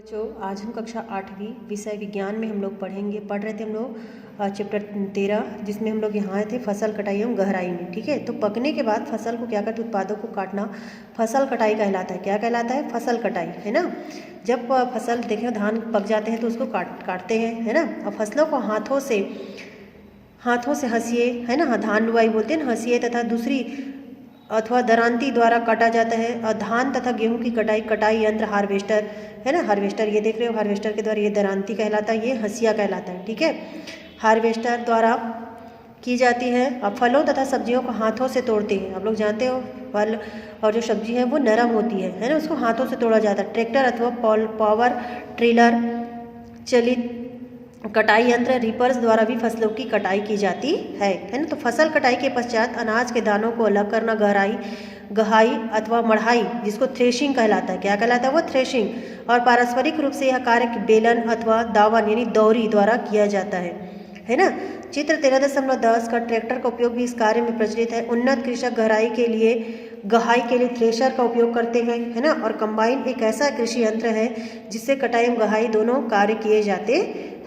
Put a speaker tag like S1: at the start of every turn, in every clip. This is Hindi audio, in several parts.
S1: बच्चों, आज हम कक्षा 8वीं विषय विज्ञान में हम लोग पढ़ रहे थे हम लोग चैप्टर 13, जिसमें हम लोग यहाँ आए थे फसल कटाई एवं गहराई में। ठीक है, तो पकने के बाद फसल को क्या करते, उत्पादों को काटना फसल कटाई कहलाता है। क्या कहलाता है? फसल कटाई, है ना। जब फसल देखें धान पक जाते हैं तो उसको काटते हैं, है ना। और फसलों को हाथों से हंसिए, है ना, धान लुआई बोलते हैं ना, हंसिए तथा दूसरी अथवा दरांती द्वारा काटा जाता है। और धान तथा गेहूं की कटाई यंत्र हार्वेस्टर, है ना, हार्वेस्टर ये देख रहे हो, हार्वेस्टर के द्वारा ये दरांती कहलाता है, ये हंसिया कहलाता है। ठीक है, हार्वेस्टर द्वारा की जाती है। अब फलों तथा सब्जियों को हाथों से तोड़ते हैं। आप लोग जानते हो फल और जो सब्जी है वो नरम होती है ना, उसको हाथों से तोड़ा जाता है। ट्रैक्टर अथवा पावर ट्रेलर चलित कटाई यंत्र रीपर्स द्वारा भी फसलों की कटाई की जाती है ना। तो फसल कटाई के पश्चात अनाज के दानों को अलग करना गहाई अथवा मढ़ाई, जिसको थ्रेशिंग कहलाता है। क्या कहलाता है? वो थ्रेशिंग। और पारस्परिक रूप से यह कार्य बेलन अथवा दावन यानी दौरी द्वारा किया जाता है ना। चित्र 13.10 का ट्रैक्टर का उपयोग भी इस कार्य में प्रचलित है। उन्नत कृषक गहराई के लिए थ्रेशर का उपयोग करते हैं, है ना। और कंबाइन एक ऐसा कृषि यंत्र है जिससे कटाई एवं गहाई दोनों कार्य किए जाते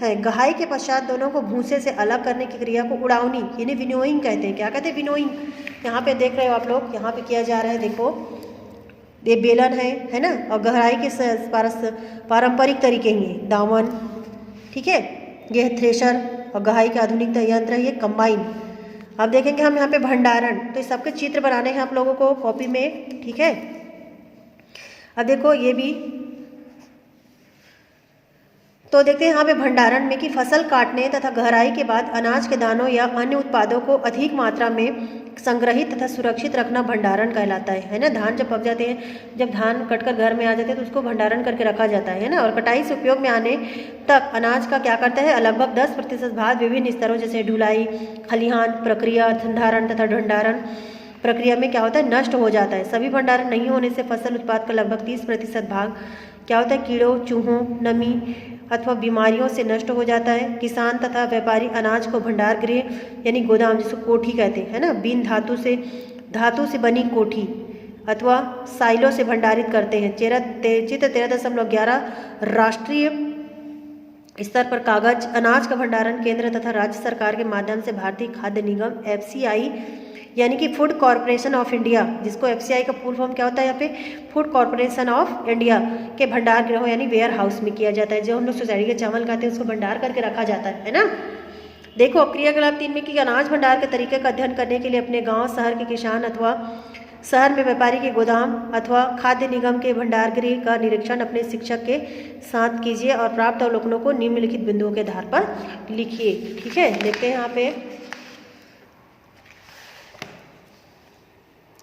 S1: हैं। गहाई के पश्चात दोनों को भूसे से अलग करने की क्रिया को उड़ावनी यानी विनोइंग कहते हैं। क्या कहते हैं? विनोइंग। यहाँ पे देख रहे हो आप लोग, यहाँ पे किया जा रहा है, देखो ये बेलन है ना। और गहराई के पारंपरिक तरीके हैं दावन, ठीक है, ये थ्रेशर। और गहाई के आधुनिक यंत्र है ये कंबाइन। अब देखेंगे हम यहाँ पे भंडारण, तो इस सबके चित्र बनाने हैं आप लोगों को कॉपी में, ठीक है। अब देखो ये भी, तो देखते हैं यहाँ पे भंडारण में कि फसल काटने तथा गहराई के बाद अनाज के दानों या अन्य उत्पादों को अधिक मात्रा में संग्रहित तथा सुरक्षित रखना भंडारण कहलाता है ना। धान जब पक जाते हैं, जब धान कटकर घर में आ जाते हैं तो उसको भंडारण करके रखा जाता है ना। और कटाई से उपयोग में आने तक अनाज का क्या करता है, लगभग 10% भाग विभिन्न स्तरों जैसे ढुलाई, खलिहान प्रक्रिया, संधारण तथा भंडारण प्रक्रिया में क्या होता है, नष्ट हो जाता है। सभी भंडारण नहीं होने से फसल उत्पाद का लगभग 30% भाग क्या होता है, कीड़ों, चूहों, नमी अथवा बीमारियों से नष्ट हो जाता है। किसान तथा व्यापारी अनाज को भंडार गृह यानी गोदाम, जिसको कोठी कहते हैं ना, बीन धातु से बनी कोठी अथवा साइलो से भंडारित करते हैं। चित्र 13.11 राष्ट्रीय स्तर पर कागज अनाज का भंडारण केंद्र तथा राज्य सरकार के माध्यम से भारतीय खाद्य निगम FCI यानी कि फूड कॉरपोरेशन ऑफ इंडिया, जिसको FCI का फुल फॉर्म क्या होता है यहाँ पे, फूड कॉरपोरेशन ऑफ इंडिया के भंडार गृह यानी वेयर हाउस में किया जाता है। जो हम लोग सोसाइटी के चावल खाते हैं उसको भंडार करके रखा जाता है ना। देखो क्रियाकलाप 3 में कि अनाज भंडार के तरीके का अध्ययन करने के लिए अपने गाँव शहर के किसान अथवा शहर में व्यापारी के गोदाम अथवा खाद्य निगम के भंडार गृह का निरीक्षण अपने शिक्षक के साथ कीजिए और प्राप्त अवलोकनों को निम्नलिखित बिंदुओं के आधार पर लिखिए। ठीक है, देखते हैं यहाँ पे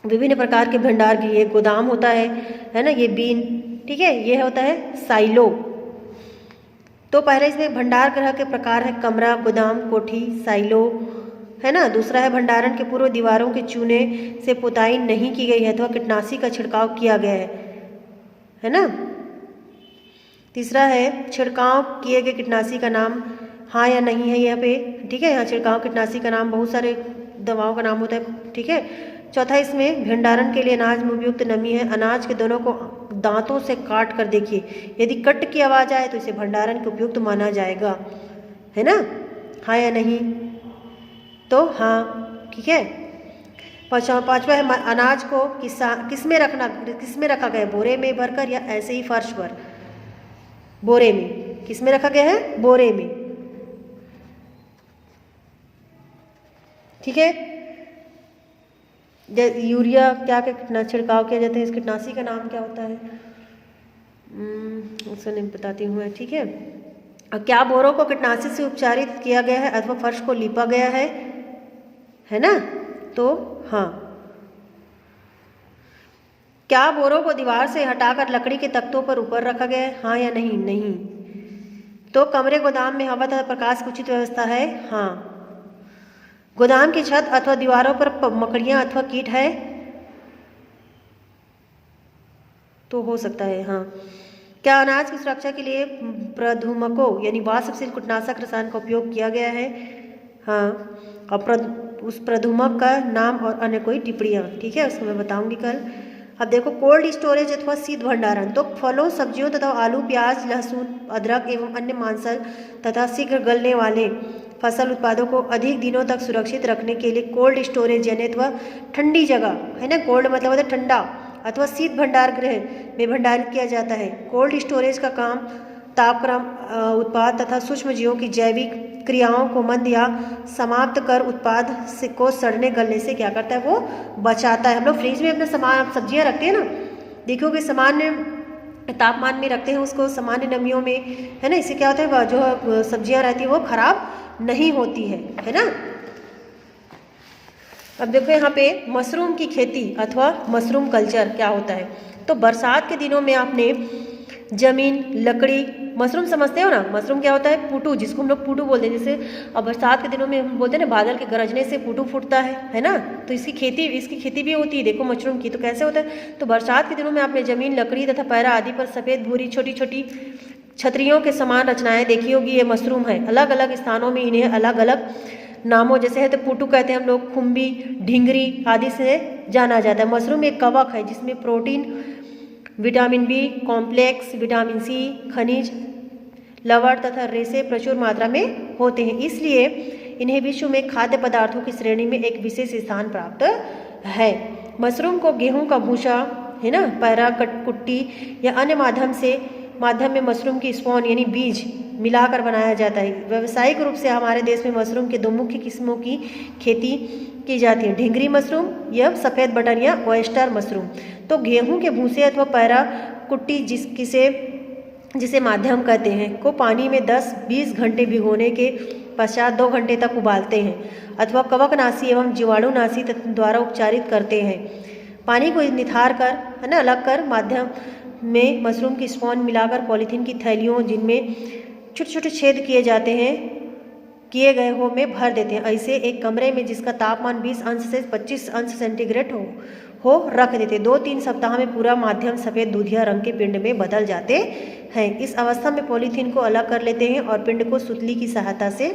S1: विभिन्न प्रकार के भंडार गृह। ये गोदाम होता है ना, ये बीन, ठीक है, ये होता है साइलो। तो पहले इसमें भंडार गृह के प्रकार है कमरा, गोदाम, कोठी, साइलो, है ना। दूसरा है भंडारण के पूर्व दीवारों के चूने से पुताई नहीं की गई है अथवा कीटनाशी का छिड़काव किया गया है ना। तीसरा है छिड़काव किए गए कीटनाशी का नाम हाँ या नहीं है यहाँ पे, ठीक है। यहाँ छिड़काव कीटनाशी का नाम बहुत सारे दवाओं का नाम होता है, ठीक है। चौथा, इसमें भंडारण के लिए अनाज में उपयुक्त नमी है। अनाज के दोनों को दांतों से काट कर देखिए, यदि कट की आवाज़ आए तो इसे भंडारण के उपयुक्त माना जाएगा, है ना। हाँ या नहीं? तो हाँ, ठीक है। पांचवा है अनाज को किस में रखा गया है, बोरे में भरकर या ऐसे ही फर्श पर। बोरे में, किस में रखा गया है, बोरे में, ठीक है। यूरिया क्या छिड़काव किया जाता है, इस कीटनाशी का नाम क्या होता है, उससे नहीं बताती हूँ मैं, ठीक है। और क्या बोरों को कीटनाशी से उपचारित किया गया है अथवा फर्श को लीपा गया है ना। तो हाँ, क्या बोरों को दीवार से हटाकर लकड़ी के तख्तों पर ऊपर रखा गया है, हाँ या नहीं? नहीं। तो कमरे गोदाम में हवा तथा प्रकाश की उचित व्यवस्था है, हाँ। गोदाम की छत अथवा दीवारों पर मकड़ियाँ अथवा कीट है तो हो सकता है, हाँ। क्या अनाज की सुरक्षा के लिए प्रधुमकों यानी वाष्पशील कीटनाशक रसायन का उपयोग किया गया है, हाँ। और उस प्रधुमक का नाम और अन्य कोई टिप्पणियाँ, ठीक है, उसको मैं बताऊंगी कल। अब देखो कोल्ड स्टोरेज अथवा शीत भंडारण, तो फलों, सब्जियों तथा आलू, प्याज, लहसुन, अदरक एवं अन्य मांसल तथा शीघ्र गलने वाले फसल उत्पादों को अधिक दिनों तक सुरक्षित रखने के लिए कोल्ड स्टोरेज यानी अथवा ठंडी जगह है ना, कोल्ड मतलब होता है ठंडा, अथवा शीत भंडार गृह में भंडारित किया जाता है। कोल्ड स्टोरेज का काम तापक्रम, उत्पाद तथा सूक्ष्म जीवों की जैविक क्रियाओं को मंद या समाप्त कर उत्पाद को सड़ने गलने से क्या करता है, वो बचाता है। हम लोग फ्रिज में अपना सामान सब्जियां रखते हैं ना, देखोगे सामान्य तापमान में रखते हैं उसको, सामान्य नमियों में, है ना, इससे क्या होता है जो सब्जियां रहती है वो खराब नहीं होती है ना। अब देखो यहाँ पे मशरूम की खेती अथवा मशरूम कल्चर क्या होता है। तो बरसात के दिनों में आपने जमीन, लकड़ी, मशरूम समझते हो ना, मशरूम क्या होता है, पुटू, जिसको हम लोग पुटू बोलते हैं। जैसे अब बरसात के दिनों में हम बोलते हैं ना, बादल के गरजने से पुटू फूटता है ना, तो इसकी खेती भी होती है देखो मशरूम की। तो कैसे होता है, तो बरसात के दिनों में आपने जमीन, लकड़ी तथा पैरा आदि पर सफ़ेद भूरी छोटी छोटी छतरियों के समान रचनाएं देखी होगी, ये मशरूम है। अलग अलग स्थानों में इन्हें अलग अलग नामों, जैसे है तो पुटू कहते हैं हम लोग, खुम्बी, ढिंगरी आदि से जाना जाता है। मशरूम एक कवक है जिसमें protein, vitamin B complex, vitamin C, खनिज, लवण तथा रेशे प्रचुर मात्रा में होते हैं, इसलिए इन्हें विश्व में खाद्य पदार्थों की श्रेणी में एक विशेष स्थान प्राप्त है। मशरूम को गेहूं का भूसा है ना, पैरा, कुट्टी या अन्य माध्यम में मशरूम की स्पॉन यानी बीज मिलाकर बनाया जाता है। व्यावसायिक रूप से हमारे देश में मशरूम के दो मुख्य किस्मों की खेती की जाती है, ढिंगरी मशरूम या सफ़ेद बटन या ऑयस्टर मशरूम। तो गेहूं के भूसे अथवा पैरा कुट्टी जिसे माध्यम कहते हैं को पानी में 10-20 घंटे भिगोने के पश्चात 2 घंटे तक उबालते हैं अथवा कवकनाशी एवं जीवाणुनाशी द्वारा उपचारित करते हैं। पानी को निथार कर है ना, अलग कर माध्यम में मशरूम की स्पॉन मिलाकर पॉलीथीन की थैलियों जिनमें छोटे छोटे छेद किए गए हो में भर देते हैं। ऐसे एक कमरे में जिसका तापमान 20 अंश से 25 अंश सेंटीग्रेड हो रख देते। 2-3 सप्ताह में पूरा माध्यम सफ़ेद दूधिया रंग के पिंड में बदल जाते हैं। इस अवस्था में पॉलीथीन को अलग कर लेते हैं और पिंड को सुतली की सहायता से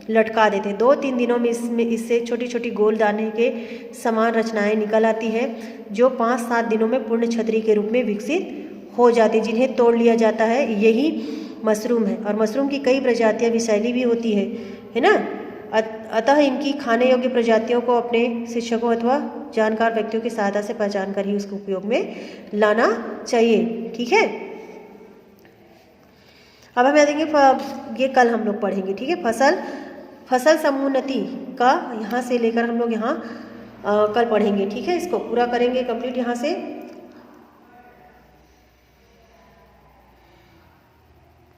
S1: लटका देते हैं। 2-3 दिनों में इससे छोटी छोटी गोल दाने के समान रचनाएं निकल आती है जो 5-7 दिनों में पूर्ण छतरी के रूप में विकसित हो जाती है, जिन्हें तोड़ लिया जाता है। यही मशरूम है। और मशरूम की कई प्रजातियां विषैली भी होती है ना। अतः इनकी खाने योग्य प्रजातियों को अपने शिक्षकों अथवा जानकार व्यक्तियों की सहायता से पहचान कर ही उसके उपयोग में लाना चाहिए। ठीक है, अब हम देखेंगे, ये कल हम लोग पढ़ेंगे। ठीक है, फसल समुन्नति का यहाँ से लेकर हम लोग यहाँ कल पढ़ेंगे। ठीक है, इसको पूरा करेंगे कंप्लीट यहाँ से।